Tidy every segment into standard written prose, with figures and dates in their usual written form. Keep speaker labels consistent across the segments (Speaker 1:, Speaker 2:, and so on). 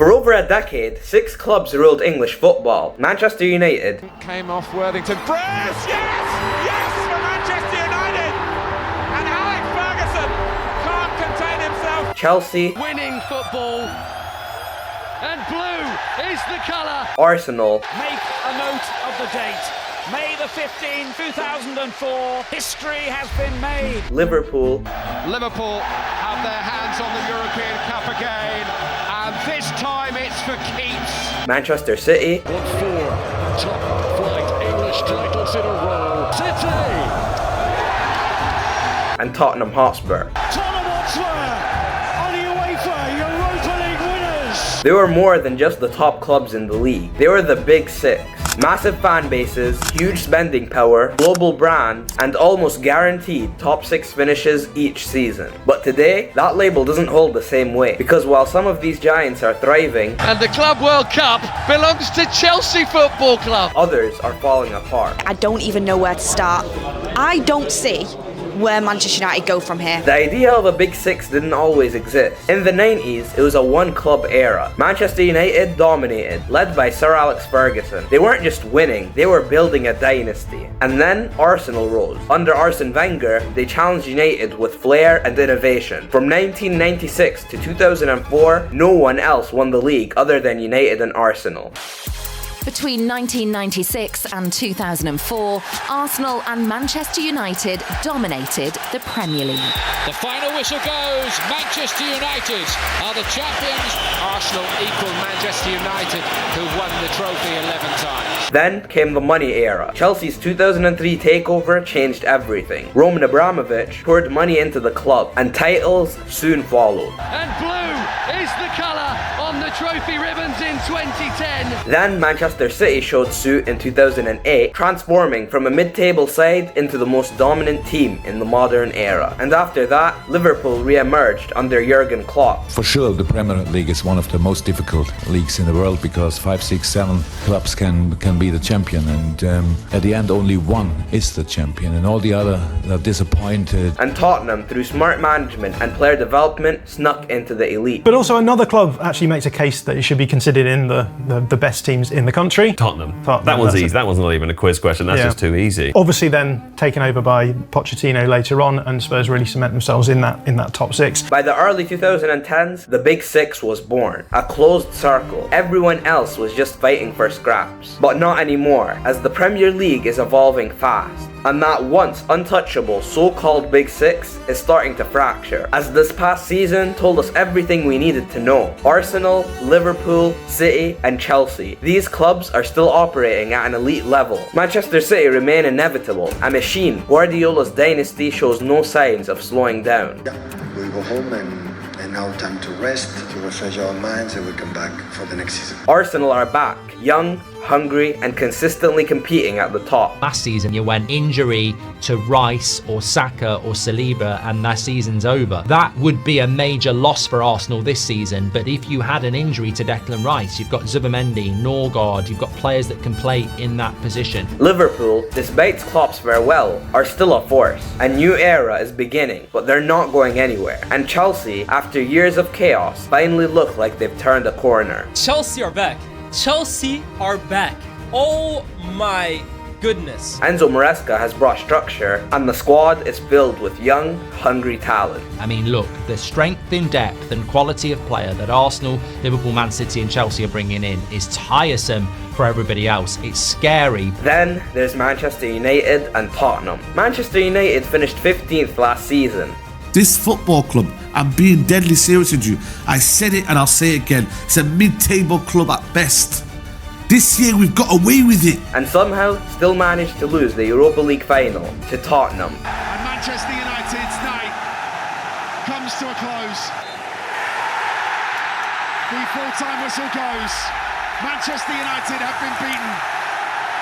Speaker 1: For over a decade, 6 clubs ruled English football. Manchester United
Speaker 2: came off Worthington. Bruce, yes! Yes for Manchester United! And Alex Ferguson can't contain himself.
Speaker 1: Chelsea,
Speaker 3: winning football, and blue is the colour.
Speaker 1: Arsenal,
Speaker 4: make a note of the date. May the 15th, 2004. History has been made.
Speaker 1: Liverpool,
Speaker 2: Liverpool have their hands on the European Cup again, and this time it's for keeps.
Speaker 1: Manchester City,
Speaker 5: What 4 top-flight English titles in a row. City!
Speaker 1: and Tottenham Hotspur.
Speaker 5: Tottenham Hotspur are the UEFA Europa League winners!
Speaker 1: They were more than just the top clubs in the league. They were the Big Six. Massive fan bases, huge spending power, global brands, and almost guaranteed top 6 finishes each season. But today, that label doesn't hold the same weight, because while some of these giants are thriving,
Speaker 3: And the Club World Cup belongs to Chelsea Football Club.
Speaker 1: others are falling apart.
Speaker 6: I don't even know where to start. I don't see where Manchester United go from here.
Speaker 1: The idea of a Big Six didn't always exist. In the 90s, it was a one-club era. Manchester United dominated, led by Sir Alex Ferguson. They weren't just winning, they were building a dynasty. And then Arsenal rose. Under Arsene Wenger, they challenged United with flair and innovation. From 1996 to 2004, no one else won the league other than United and Arsenal.
Speaker 7: Between 1996 and 2004, Arsenal and Manchester United dominated the Premier League.
Speaker 5: The final whistle goes. Manchester United are the champions.
Speaker 2: Arsenal equal Manchester United, who won the trophy 11 times.
Speaker 1: Then came the money era. Chelsea's 2003 takeover changed everything. Roman Abramovich poured money into the club, and titles soon followed.
Speaker 3: And blue is the colour on the trophy ribbons in 2010.
Speaker 1: Then Manchester City showed suit in 2008, transforming from a mid-table side into the most dominant team in the modern era. And after that, Liverpool re-emerged under Jurgen Klopp.
Speaker 8: For sure, the Premier League is one of the most difficult leagues in the world because 5, 6, 7 clubs can be the champion, and at the end only one is the champion, and all the other are disappointed.
Speaker 1: And Tottenham, through smart management and player development, snuck into the elite.
Speaker 9: But also another club actually makes a case that it should be considered in the best teams in the country.
Speaker 10: Tottenham. That one's easy. That one's not even a quiz question. That's just too easy.
Speaker 9: Obviously then taken over by Pochettino later on, and Spurs really cement themselves in that top 6.
Speaker 1: By the early 2010s, the Big Six was born. A closed circle. Everyone else was just fighting for scraps. But not anymore, as the Premier League is evolving fast. And that once untouchable so-called Big Six is starting to fracture, as this past season told us everything we needed to know. Arsenal, Liverpool, City and Chelsea. These clubs are still operating at an elite level. Manchester City remain inevitable, a machine. Guardiola's dynasty shows no signs of slowing down.
Speaker 11: We go home and now time to rest, to refresh our minds, and we come back for the next season.
Speaker 1: Arsenal are back, young, hungry and consistently competing at the top.
Speaker 12: Last season you went injury to Rice or Saka or Saliba and their season's over. That would be a major loss for Arsenal this season, but if you had an injury to Declan Rice, you've got Zubamendi, Norgard, you've got players that can play in that position.
Speaker 1: Liverpool, despite Klopp's farewell, are still a force. A new era is beginning, but they're not going anywhere. And Chelsea, after years of chaos, finally look like they've turned a corner.
Speaker 13: Chelsea are back. Chelsea are back. Oh my goodness.
Speaker 1: Enzo Maresca has brought structure, and the squad is filled with young, hungry talent.
Speaker 12: I mean, look, the strength in depth and quality of player that Arsenal, Liverpool, Man City and Chelsea are bringing in is tiresome for everybody else. It's scary.
Speaker 1: Then there's Manchester United and Tottenham. Manchester United finished 15th last season.
Speaker 14: This football club, I'm being deadly serious with you. I said it and I'll say it again. It's a mid-table club at best. This year we've got away with it.
Speaker 1: And somehow still managed to lose the Europa League final to Tottenham.
Speaker 2: And Manchester United's night comes to a close. The full-time whistle goes. Manchester United have been beaten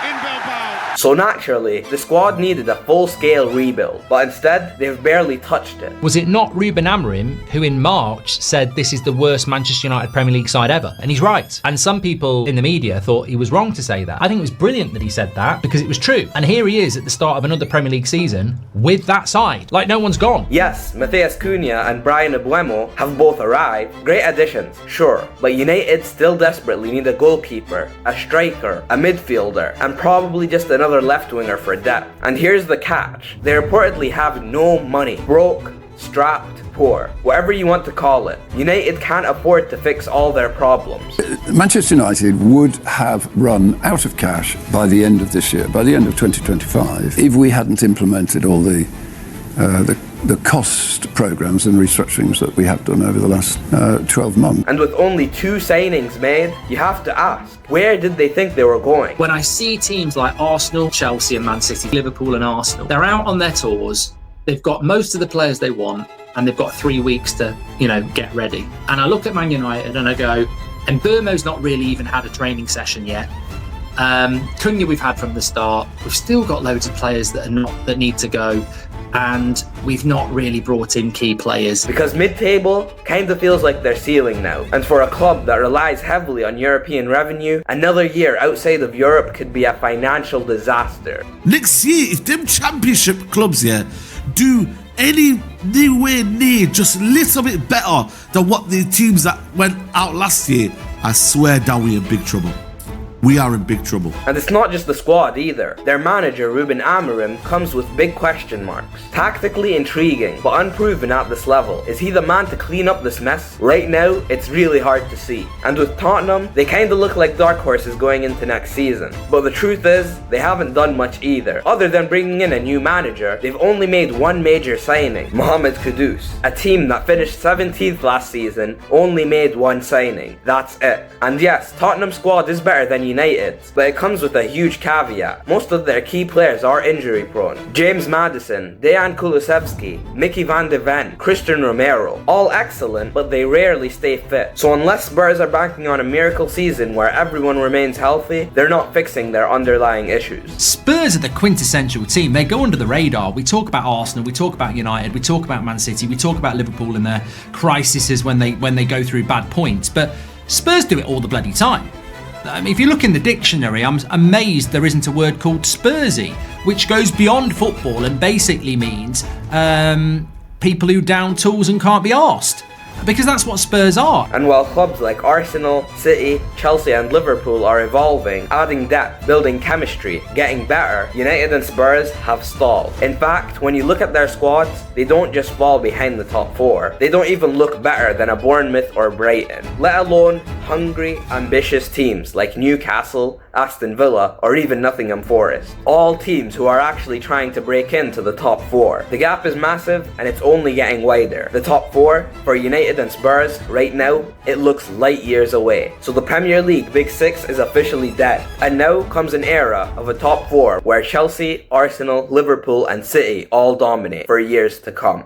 Speaker 5: in Bilbao.
Speaker 1: So naturally, the squad needed a full-scale rebuild, but instead, they've barely touched it.
Speaker 12: Was it not Ruben Amorim who in March said this is the worst Manchester United Premier League side ever? And he's right. And some people in the media thought he was wrong to say that. I think it was brilliant that he said that because it was true. And here he is at the start of another Premier League season with that side. Like no one's gone.
Speaker 1: Yes, Matheus Cunha and Brian Mbeumo have both arrived. Great additions, sure. But United still desperately need a goalkeeper, a striker, a midfielder, and probably just another left winger for depth. And here's the catch. They reportedly have no money. Broke, strapped, poor, whatever you want to call it. United can't afford to fix all their problems.
Speaker 15: Manchester United would have run out of cash by the end of this year, by the end of 2025, if we hadn't implemented all the cost programs and restructurings that we have done over the last 12 months.
Speaker 1: And with only 2 signings made, you have to ask, where did they think they were going?
Speaker 16: When I see teams like Arsenal, Chelsea and Man City, Liverpool and Arsenal, they're out on their tours, they've got most of the players they want, and they've got 3 weeks to, get ready. And I look at Man United and I go, and Mbeumo's not really even had a training session yet. Cunha we've had from the start. We've still got loads of players that need to go, and we've not really brought in key players.
Speaker 1: Because mid-table kinda feels like their ceiling now. And for a club that relies heavily on European revenue, another year outside of Europe could be a financial disaster.
Speaker 14: Next year, if them championship clubs do anywhere near just a little bit better than what the teams that went out last year, I swear down we're in big trouble. We are in big trouble.
Speaker 1: And it's not just the squad either. Their manager, Ruben Amorim, comes with big question marks. Tactically intriguing, but unproven at this level. Is he the man to clean up this mess? Right now, it's really hard to see. And with Tottenham, they kinda look like dark horses going into next season. But the truth is, they haven't done much either. Other than bringing in a new manager, they've only made one major signing, Mohamed Kudus. A team that finished 17th last season only made one signing. That's it. And yes, Tottenham's squad is better than United, but it comes with a huge caveat. Most of their key players are injury prone. James Maddison, Dejan Kulusevski, Mickey van de Ven, Christian Romero, all excellent, but they rarely stay fit. So unless Spurs are banking on a miracle season where everyone remains healthy, they're not fixing their underlying issues.
Speaker 12: Spurs are the quintessential team. They go under the radar. We talk about Arsenal, we talk about United, we talk about Man City, we talk about Liverpool and their crises when they go through bad points, but Spurs do it all the bloody time. I mean, if you look in the dictionary, I'm amazed there isn't a word called Spursy, which goes beyond football and basically means people who down tools and can't be arsed. Because that's what Spurs are.
Speaker 1: And while clubs like Arsenal, City, Chelsea and Liverpool are evolving, adding depth, building chemistry, getting better, United and Spurs have stalled. In fact, when you look at their squads, they don't just fall behind the top 4. They don't even look better than a Bournemouth or Brighton, let alone hungry, ambitious teams like Newcastle, Aston Villa or even Nottingham Forest. All teams who are actually trying to break into the top 4. The gap is massive and it's only getting wider. The top 4 for United and Spurs right now, it looks light years away. So the Premier League Big Six is officially dead. And now comes an era of a top 4 where Chelsea, Arsenal, Liverpool and City all dominate for years to come.